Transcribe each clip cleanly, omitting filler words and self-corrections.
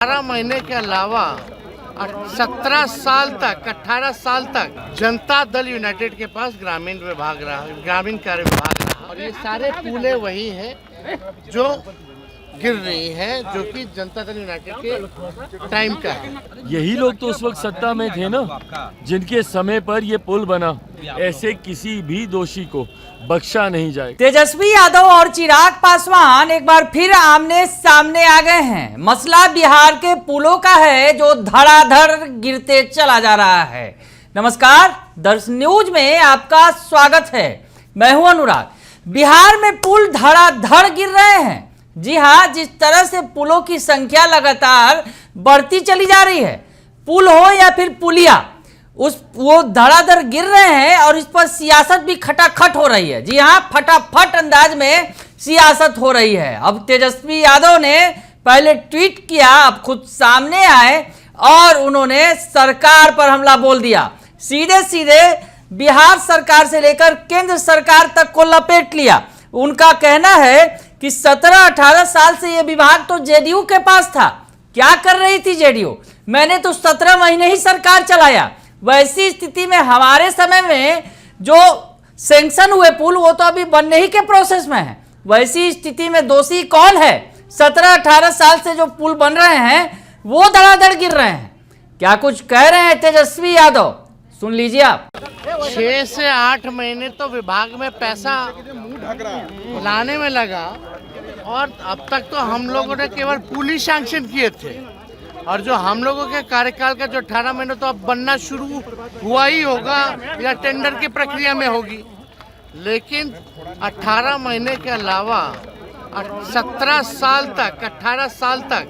18 महीने के अलावा 17 साल तक 18 साल तक जनता दल यूनाइटेड के पास ग्रामीण विभाग रहा, ग्रामीण कार्य विभाग रहा और ये सारे पुले वही है जो गिर रही है, जो कि जनता दल यूनाइटेड के टाइम का है। यही लोग तो उस वक्त सत्ता में थे ना, जिनके समय पर ये पुल बना। ऐसे किसी भी दोषी को बख्शा नहीं जाए। तेजस्वी यादव और चिराग पासवान एक बार फिर आमने सामने आ गए हैं। मसला बिहार के पुलों का है जो धड़ाधड़ गिरते चला जा रहा है। नमस्कार, दर्श न्यूज में आपका स्वागत है। मैं हूं अनुराग। बिहार में पुल धड़ाधड़ गिर रहे हैं। जी हां, जिस तरह से पुलों की संख्या लगातार बढ़ती चली जा रही है, पुल हो या फिर पुलिया, वो धड़ाधड़ गिर रहे हैं और इस पर सियासत भी खटाखट हो रही है। जी हां, फटाफट अंदाज में सियासत हो रही है। अब तेजस्वी यादव ने पहले ट्वीट किया, अब खुद सामने आए और उन्होंने सरकार पर हमला बोल दिया। सीधे सीधे बिहार सरकार से लेकर केंद्र सरकार तक को लपेट लिया। उनका कहना है कि 17-18 साल से यह विभाग तो जेडीयू के पास था। क्या कर रही थी जेडीयू? मैंने तो 17 महीने ही सरकार चलाया। वैसी स्थिति में हमारे समय में जो सैंक्शन हुए पुल वो तो अभी बनने ही के प्रोसेस में है। वैसी स्थिति में दोषी कौन है? 17-18 साल से जो पुल बन रहे हैं वो धड़ाधड़ गिर रहे हैं। क्या कुछ कह रहे हैं तेजस्वी यादव, सुन लीजिए आप। 6 से 8 महीने तो विभाग में पैसा लाने में लगा और अब तक तो हम लोगों ने केवल पुल ही सैंक्शन किए थे और जो हम लोगों के कार्यकाल का जो 18 महीने तो अब बनना शुरू हुआ ही होगा या टेंडर की प्रक्रिया में होगी। लेकिन 18 महीने के अलावा 17 साल तक 18 साल तक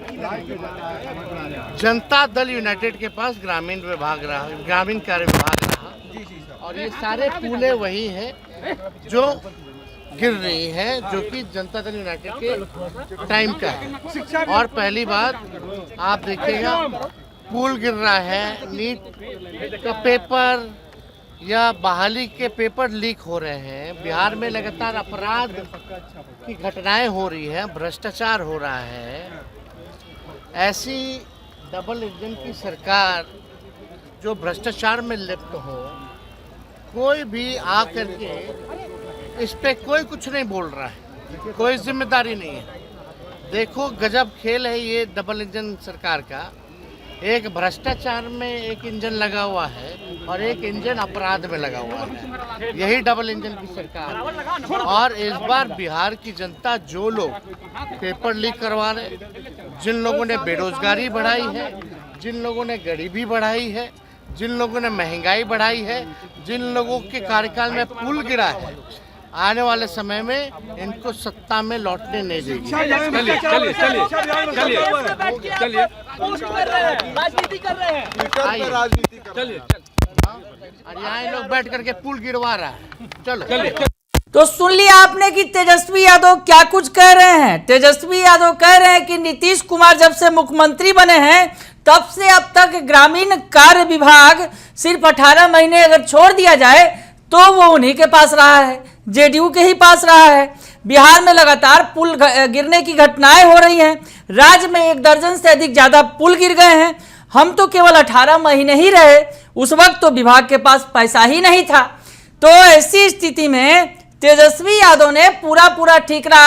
जनता दल यूनाइटेड के पास ग्रामीण विभाग रहा, ग्रामीण कार्य विभाग रहा और ये सारे पुले वही है जो गिर रही है, जो कि जनता दल यूनाइटेड के टाइम का है। और पहली बात आप देखिएगा, पुल गिर रहा है, नीट का पेपर या बहाली के पेपर लीक हो रहे हैं। बिहार में लगातार अपराध की घटनाएं हो रही है, भ्रष्टाचार हो रहा है। ऐसी डबल इंजन की सरकार जो भ्रष्टाचार में लिप्त हो, कोई भी आकर के इस पे कोई कुछ नहीं बोल रहा है, कोई जिम्मेदारी नहीं है। देखो गजब खेल है ये डबल इंजन सरकार का। एक भ्रष्टाचार में एक इंजन लगा हुआ है और एक इंजन अपराध में लगा हुआ है। यही डबल इंजन की सरकार। और इस बार बिहार की जनता, जो लोग पेपर लीक करवा रहे, जिन लोगों ने बेरोजगारी बढ़ाई है, जिन लोगों ने गरीबी बढ़ाई है, जिन लोगों ने महंगाई बढ़ाई है, जिन लोगों के कार्यकाल में पुल गिरा है, आने वाले समय में इनको सत्ता में लौटने नहीं देगी। चलिए राजनीति कर रहे हैं। चलिए और यहाँ लोग बैठ करके पुल गिरवा रहा है। चलो तो सुन लिया आपने कि तेजस्वी यादव क्या कुछ कह रहे हैं। तेजस्वी यादव कह रहे हैं कि नीतीश कुमार जब से मुख्यमंत्री बने हैं तब से अब तक ग्रामीण कार्य विभाग सिर्फ 18 महीने अगर छोड़ दिया जाए तो वो उन्हीं के पास रहा है, जेडीयू के ही पास रहा है। बिहार में लगातार पुल गिरने की घटनाएं हो रही हैं। राज्य में 1 दर्जन से अधिक ज्यादा पुल गिर गए हैं। हम तो केवल 18 महीने ही रहे, उस वक्त तो विभाग के पास पैसा ही नहीं था। तो ऐसी स्थिति में तेजस्वी यादव ने पूरा ठीकरा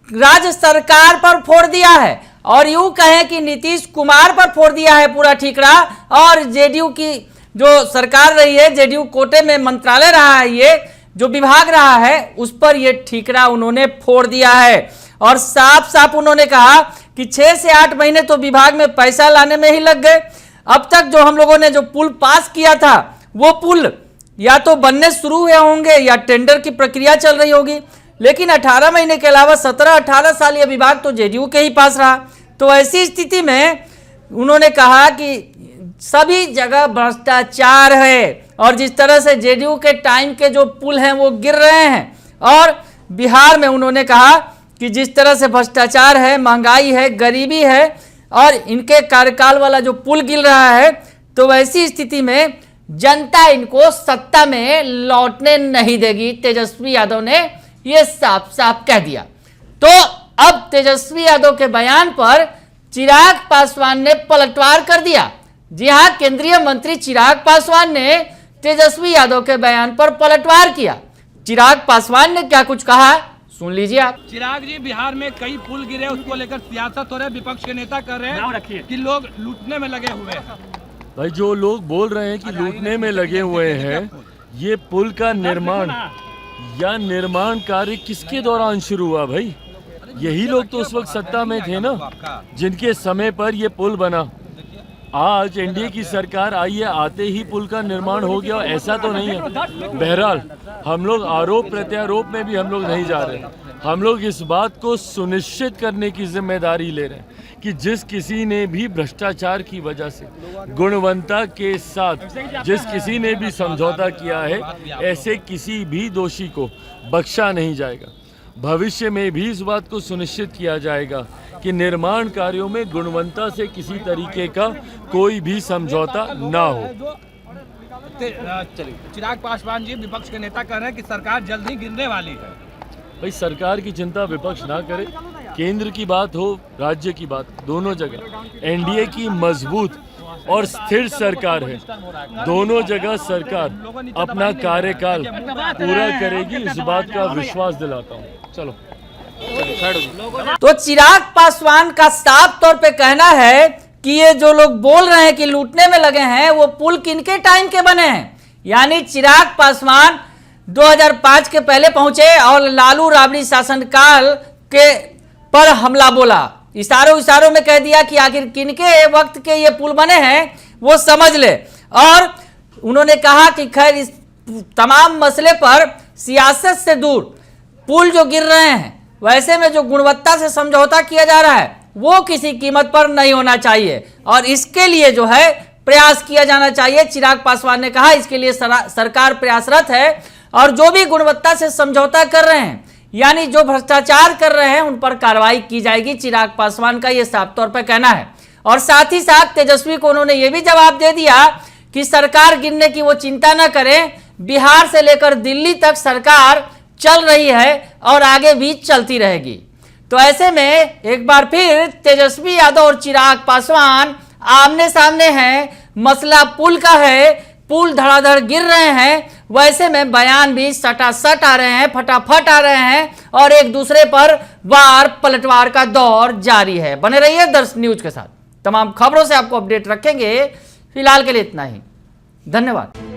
राज्य सरकार पर फोड़ दिया है और यूं कहें कि नीतीश कुमार पर फोड़ दिया है पूरा ठीकरा। और जेडीयू की जो सरकार रही है, जेडीयू कोटे में मंत्रालय रहा है, ये जो विभाग रहा है, उस पर ये ठीकरा उन्होंने फोड़ दिया है। और साफ साफ उन्होंने कहा कि 6 से 8 महीने तो विभाग में पैसा लाने में ही लग गए। अब तक जो हम लोगों ने जो पुल पास किया था वो पुल या तो बनने शुरू हुए होंगे या टेंडर की प्रक्रिया चल रही होगी। लेकिन 18 महीने के अलावा 17-18 साल यह विभाग तो जेडीयू के ही पास रहा। तो ऐसी स्थिति में उन्होंने कहा कि सभी जगह भ्रष्टाचार है और जिस तरह से जेडीयू के टाइम के जो पुल हैं वो गिर रहे हैं। और बिहार में उन्होंने कहा कि जिस तरह से भ्रष्टाचार है, महंगाई है, गरीबी है और इनके कार्यकाल वाला जो पुल गिर रहा है, तो वैसी स्थिति में जनता इनको सत्ता में लौटने नहीं देगी। तेजस्वी यादव ने ये साफ साफ कह दिया। तो अब तेजस्वी यादव के बयान पर चिराग पासवान ने पलटवार कर दिया। जी हां, केंद्रीय मंत्री चिराग पासवान ने तेजस्वी यादव के बयान पर पलटवार किया। चिराग पासवान ने क्या कुछ कहा, सुन लीजिए आप। चिराग जी, बिहार में कई पुल गिरे, उसको लेकर सियासत हो रहा है, विपक्ष के नेता कर रहे हैं कि लोग लूटने में लगे हुए हैं। भाई, जो लोग बोल रहे हैं कि लूटने में लगे हुए हैं, ये पुल का निर्माण या निर्माण कार्य किसके दौरान शुरू हुआ भाई? यही लोग तो उस वक्त सत्ता में थे ना, जिनके समय पर ये पुल बना। आज एनडीए की सरकार आई है, आते ही पुल का निर्माण हो गया, ऐसा तो नहीं है। बहरहाल, हम लोग आरोप प्रत्यारोप में भी हम लोग नहीं जा रहे। हम लोग इस बात को सुनिश्चित करने की जिम्मेदारी ले रहे हैं कि जिस किसी ने भी भ्रष्टाचार की वजह से गुणवत्ता के साथ जिस किसी ने भी समझौता किया है, ऐसे किसी भी दोषी को बख्शा नहीं जाएगा। भविष्य में भी इस बात को सुनिश्चित किया जाएगा कि निर्माण कार्यों में गुणवत्ता से किसी तरीके का कोई भी समझौता ना हो। चिराग पासवान जी, विपक्ष के नेता कह रहे हैं कि सरकार जल्द ही गिरने वाली है। भाई, सरकार की चिंता विपक्ष ना करे। केंद्र की बात हो, राज्य की बात, दोनों जगह एनडीए की मजबूत और स्थिर सरकार है। दोनों जगह सरकार अपना कार्यकाल पूरा करेगी, इस बात का विश्वास दिलाता हूँ। चलो। तो चिराग पासवान का साफ तौर पे कहना है कि ये जो लोग बोल रहे हैं कि लूटने में लगे हैं, वो पुल किनके टाइम के बने हैं। यानी चिराग पासवान 2005 के पहले पहुंचे और लालू राबड़ी शासनकाल के पर हमला बोला, इशारों में कह दिया कि आखिर किनके वक्त के ये पुल बने हैं वो समझ ले। और उन्होंने कहा कि खैर इस तमाम मसले पर सियासत से दूर पुल जो गिर रहे हैं, वैसे में जो गुणवत्ता से समझौता किया जा रहा है वो किसी कीमत पर नहीं होना चाहिए और इसके लिए जो है प्रयास किया जाना चाहिए। चिराग पासवान ने कहा इसके लिए सरकार प्रयासरत है और जो भी गुणवत्ता से समझौता कर रहे हैं, यानी जो भ्रष्टाचार कर रहे हैं, उन पर कार्रवाई की जाएगी। चिराग पासवान का यह साफ तौर पर कहना है। और साथ ही साथ तेजस्वी को उन्होंने ये भी जवाब दे दिया कि सरकार गिरने की वो चिंता न करें, बिहार से लेकर दिल्ली तक सरकार चल रही है और आगे भी चलती रहेगी। तो ऐसे में एक बार फिर तेजस्वी यादव और चिराग पासवान आमने सामने हैं। मसला पुल का है, पुल धड़ाधड़ गिर रहे हैं, वैसे में बयान भी सटासट आ रहे हैं, फटाफट आ रहे हैं और एक दूसरे पर वार पलटवार का दौर जारी है। बने रहिए दर्श न्यूज के साथ, तमाम खबरों से आपको अपडेट रखेंगे। फिलहाल के लिए इतना ही, धन्यवाद।